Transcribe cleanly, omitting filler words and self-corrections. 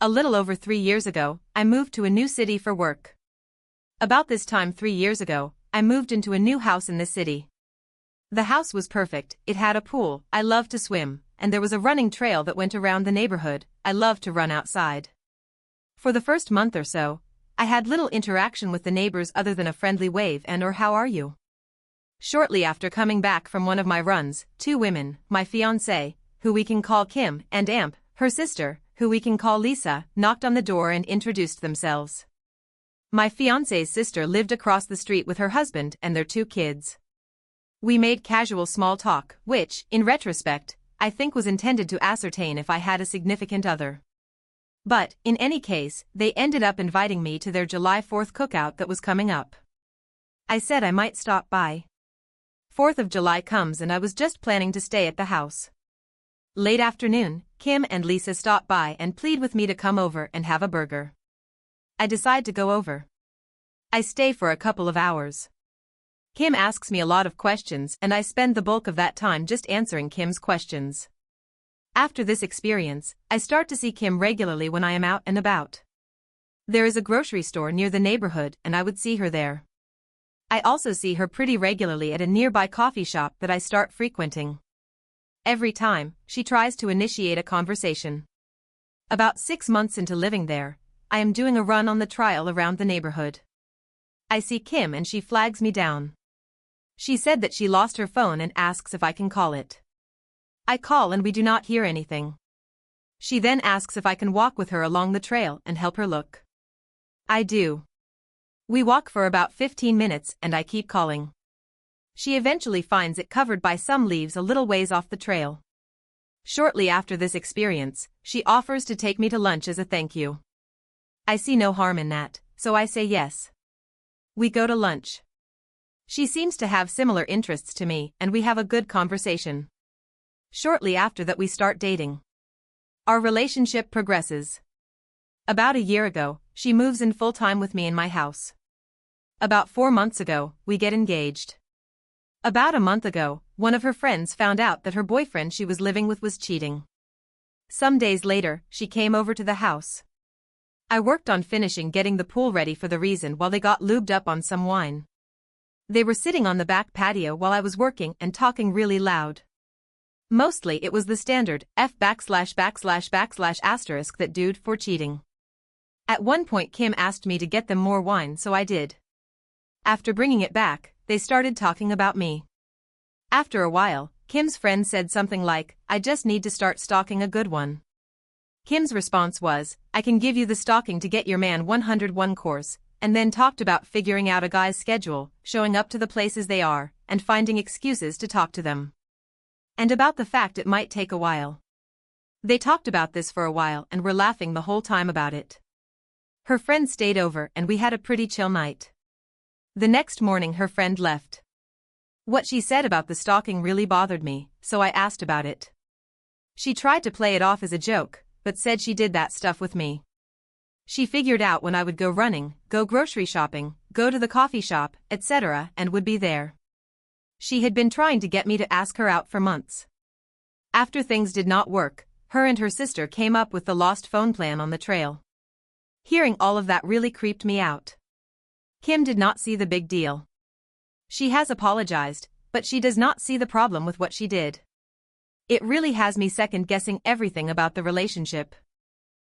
A little over 3 years ago, I moved to a new city for work. About this time 3 years ago, I moved into a new house in this city. The house was perfect, it had a pool, I loved to swim, and there was a running trail that went around the neighborhood, I loved to run outside. For the first month or so, I had little interaction with the neighbors other than a friendly wave and or how are you? Shortly after coming back from one of my runs, 2 women, my fiancée, who we can call Kim, and Amp, her sister, who we can call Lisa, knocked on the door and introduced themselves. My fiancée's sister lived across the street with her husband and their 2 kids. We made casual small talk, which, in retrospect, I think was intended to ascertain if I had a significant other. But, in any case, they ended up inviting me to their July 4th cookout that was coming up. I said I might stop by. 4th of July comes and I was just planning to stay at the house. Late afternoon, Kim and Lisa stopped by and plead with me to come over and have a burger. I decide to go over. I stay for a couple of hours. Kim asks me a lot of questions and I spend the bulk of that time just answering Kim's questions. After this experience, I start to see Kim regularly when I am out and about. There is a grocery store near the neighborhood and I would see her there. I also see her pretty regularly at a nearby coffee shop that I start frequenting. Every time, she tries to initiate a conversation. About 6 months into living there, I am doing a run on the trail around the neighborhood. I see Kim and she flags me down. She said that she lost her phone and asks if I can call it. I call and we do not hear anything. She then asks if I can walk with her along the trail and help her look. I do. We walk for about 15 minutes and I keep calling. She eventually finds it covered by some leaves a little ways off the trail. Shortly after this experience, she offers to take me to lunch as a thank you. I see no harm in that, so I say yes. We go to lunch. She seems to have similar interests to me and we have a good conversation. Shortly after that we start dating. Our relationship progresses. About a year ago, she moves in full-time with me in my house. About 4 months ago, we get engaged. About a month ago, one of her friends found out that her boyfriend she was living with was cheating. Some days later, she came over to the house. I worked on finishing getting the pool ready for the reason while they got lubed up on some wine. They were sitting on the back patio while I was working and talking really loud. Mostly it was the standard F \\\\\* that dude for cheating. At one point Kim asked me to get them more wine so I did. After bringing it back, they started talking about me. After a while, Kim's friend said something like, I just need to start stalking a good one. Kim's response was, I can give you the stalking to get your man 101 course, and then talked about figuring out a guy's schedule, showing up to the places they are, and finding excuses to talk to them. And about the fact it might take a while. They talked about this for a while and were laughing the whole time about it. Her friend stayed over and we had a pretty chill night. The next morning her friend left. What she said about the stalking really bothered me, so I asked about it. She tried to play it off as a joke, but said she did that stuff with me. She figured out when I would go running, go grocery shopping, go to the coffee shop, etc., and would be there. She had been trying to get me to ask her out for months. After things did not work, her and her sister came up with the lost phone plan on the trail. Hearing all of that really creeped me out. Kim did not see the big deal. She has apologized, but she does not see the problem with what she did. It really has me second-guessing everything about the relationship.